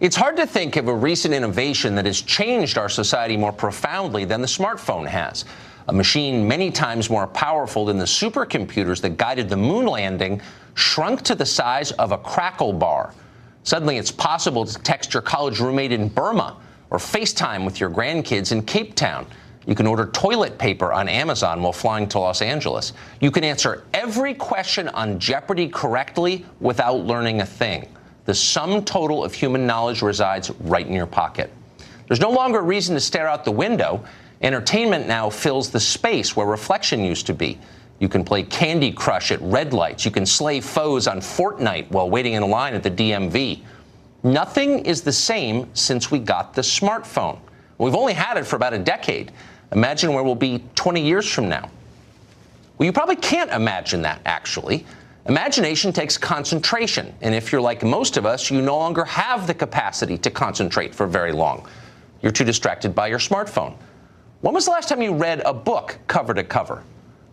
It's hard to think of a recent innovation that has changed our society more profoundly than the smartphone has. A machine many times more powerful than the supercomputers that guided the moon landing shrunk to the size of a crackle bar. Suddenly, it's possible to text your college roommate in Burma or FaceTime with your grandkids in Cape Town. You can order toilet paper on Amazon while flying to Los Angeles. You can answer every question on Jeopardy correctly without learning a thing. The sum total of human knowledge resides right in your pocket. There's no longer a reason to stare out the window. Entertainment now fills the space where reflection used to be. You can play Candy Crush at red lights. You can slay foes on Fortnite while waiting in line at the DMV. Nothing is the same since we got the smartphone. We've only had it for about a decade. Imagine where we'll be 20 years from now. Well, you probably can't imagine that, actually. Imagination takes concentration, and if you're like most of us, you no longer have the capacity to concentrate for very long. You're too distracted by your smartphone. When was the last time you read a book cover to cover?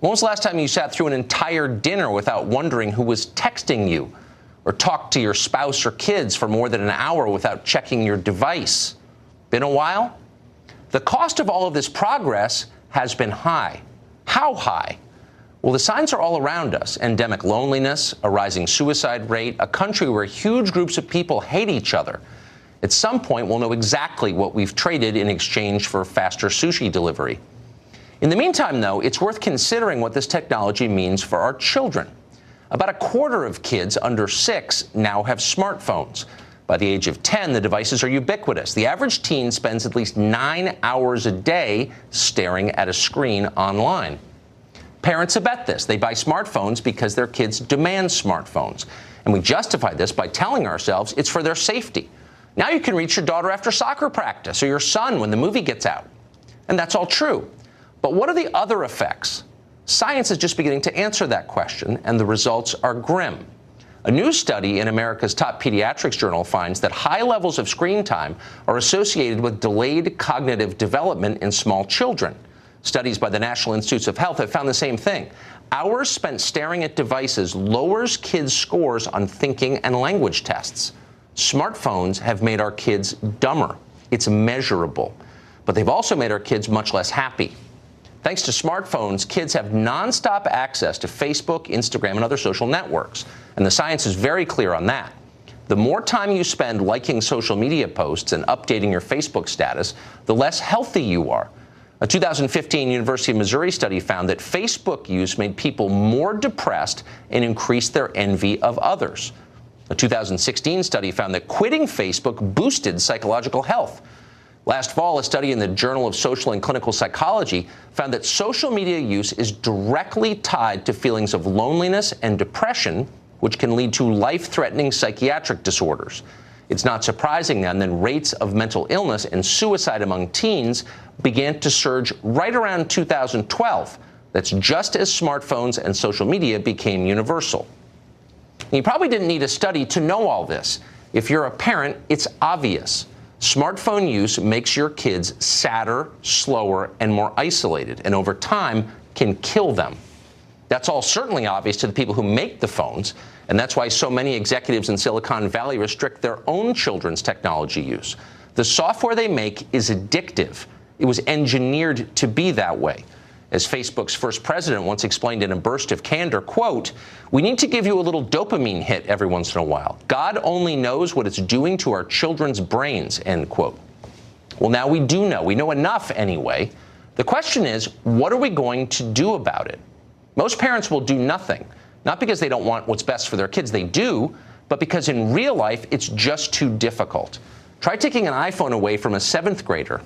When was the last time you sat through an entire dinner without wondering who was texting you, or talked to your spouse or kids for more than an hour without checking your device? Been a while? The cost of all of this progress has been high. How high? Well, the signs are all around us. Endemic loneliness, a rising suicide rate, a country where huge groups of people hate each other. At some point, we'll know exactly what we've traded in exchange for faster sushi delivery. In the meantime, though, it's worth considering what this technology means for our children. About a quarter of kids under 6 now have smartphones. By the age of 10, the devices are ubiquitous. The average teen spends at least 9 hours a day staring at a screen online. Parents abet this. They buy smartphones because their kids demand smartphones. And we justify this by telling ourselves it's for their safety. Now you can reach your daughter after soccer practice or your son when the movie gets out. And that's all true. But what are the other effects? Science is just beginning to answer that question, and the results are grim. A new study in America's top pediatrics journal finds that high levels of screen time are associated with delayed cognitive development in small children. Studies by the National Institutes of Health have found the same thing. Hours spent staring at devices lowers kids' scores on thinking and language tests. Smartphones have made our kids dumber. It's measurable. But they've also made our kids much less happy. Thanks to smartphones, kids have nonstop access to Facebook, Instagram, and other social networks. And the science is very clear on that. The more time you spend liking social media posts and updating your Facebook status, the less healthy you are. A 2015 University of Missouri study found that Facebook use made people more depressed and increased their envy of others. A 2016 study found that quitting Facebook boosted psychological health. Last fall, a study in the Journal of Social and Clinical Psychology found that social media use is directly tied to feelings of loneliness and depression, which can lead to life-threatening psychiatric disorders. It's not surprising, then, that rates of mental illness and suicide among teens began to surge right around 2012. That's just as smartphones and social media became universal. You probably didn't need a study to know all this. If you're a parent, it's obvious. Smartphone use makes your kids sadder, slower, and more isolated, and over time can kill them. That's all certainly obvious to the people who make the phones, and that's why so many executives in Silicon Valley restrict their own children's technology use. The software they make is addictive. It was engineered to be that way. As Facebook's first president once explained in a burst of candor, quote, "We need to give you a little dopamine hit every once in a while. God only knows what it's doing to our children's brains," end quote. Well, now we do know. We know enough anyway. The question is, what are we going to do about it? Most parents will do nothing, not because they don't want what's best for their kids. They do, but because in real life, it's just too difficult. Try taking an iPhone away from a 7th grader.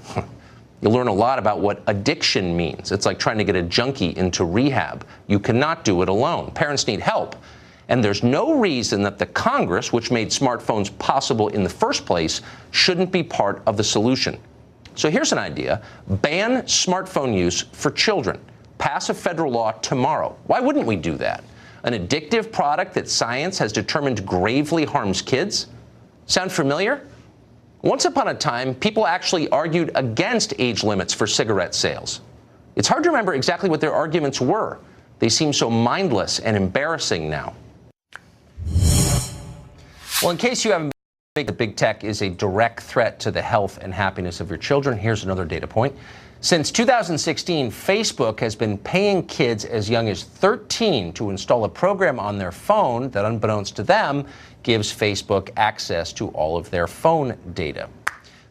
You'll learn a lot about what addiction means. It's like trying to get a junkie into rehab. You cannot do it alone. Parents need help. And there's no reason that the Congress, which made smartphones possible in the first place, shouldn't be part of the solution. So here's an idea. Ban smartphone use for children. Pass a federal law tomorrow. Why wouldn't we do that? An addictive product that science has determined gravely harms kids? Sound familiar? Once upon a time, people actually argued against age limits for cigarette sales. It's hard to remember exactly what their arguments were. They seem so mindless and embarrassing now. Well, in case you haven't Big tech is a direct threat to the health and happiness of your children. Here's another data point. Since 2016, Facebook has been paying kids as young as 13 to install a program on their phone that, unbeknownst to them, gives Facebook access to all of their phone data.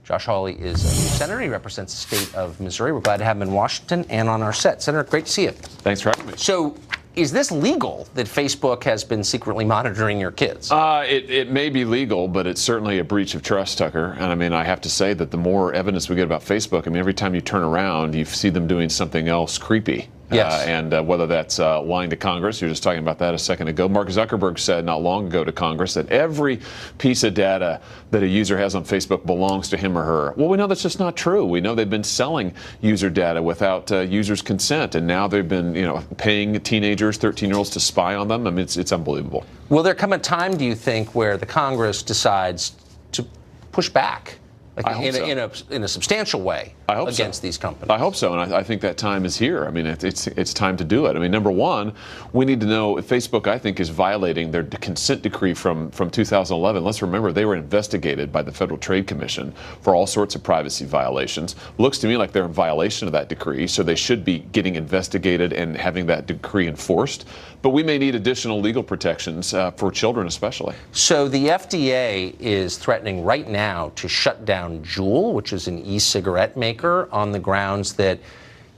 Josh Hawley is a senator. He represents the state of Missouri. We're glad to have him in Washington and on our set. Senator, great to see you. Thanks for having me. So, is this legal that Facebook has been secretly monitoring your kids? It may be legal, but it's certainly a breach of trust, Tucker. And I mean, I have to say that the more evidence we get about Facebook, I mean, every time you turn around, you see them doing something else creepy. Yes. And whether that's lying to Congress, you were just talking about that a second ago. Mark Zuckerberg said not long ago to Congress that every piece of data that a user has on Facebook belongs to him or her. Well, we know that's just not true. We know they've been selling user data without users' consent, and now they've been, paying teenagers, 13-year-olds, to spy on them. I mean, it's unbelievable. Will there come a time, do you think, where the Congress decides to push back? In a substantial way against these companies. I hope so, and I think that time is here. I mean, it's time to do it. I mean, number one, we need to know if Facebook, I think, is violating their consent decree from 2011. Let's remember they were investigated by the Federal Trade Commission for all sorts of privacy violations. Looks to me like they're in violation of that decree, so they should be getting investigated and having that decree enforced. But we may need additional legal protections for children especially. So the FDA is threatening right now to shut down Juul, which is an e-cigarette maker, on the grounds that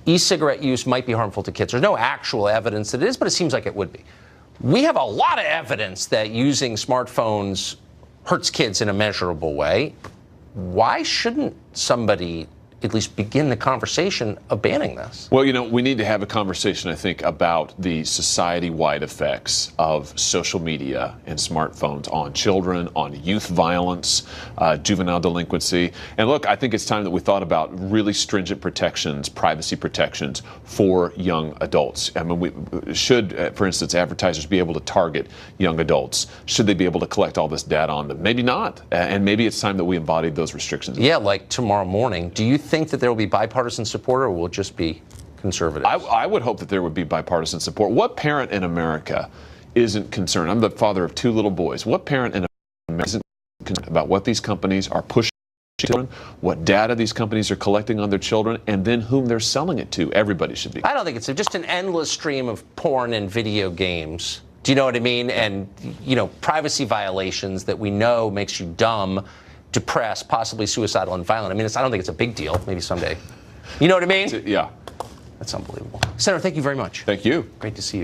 e-cigarette use might be harmful to kids. There's no actual evidence that it is, but it seems like it would be. We have a lot of evidence that using smartphones hurts kids in a measurable way. Why shouldn't somebody at least begin the conversation of banning this? Well, we need to have a conversation, I think, about the society-wide effects of social media and smartphones on children, on youth violence, juvenile delinquency. And look, I think it's time that we thought about really stringent protections, privacy protections for young adults. I mean, should, for instance, advertisers be able to target young adults? Should they be able to collect all this data on them? Maybe not. And maybe it's time that we embodied those restrictions. Yeah, like tomorrow morning. Do you think that there will be bipartisan support, or will it just be conservative? I would hope that there would be bipartisan support. What parent in America isn't concerned? I'm the father of 2 little boys. What parent in America isn't concerned about what these companies are pushing to children, what data these companies are collecting on their children, and then whom they're selling it to? Everybody should be. I don't think it's just an endless stream of porn and video games. Do you know what I mean? And, privacy violations that we know makes you dumb, depressed, possibly suicidal and violent. I mean, I don't think it's a big deal. Maybe someday. You know what I mean? Yeah. That's unbelievable. Senator, thank you very much. Thank you. Great to see you.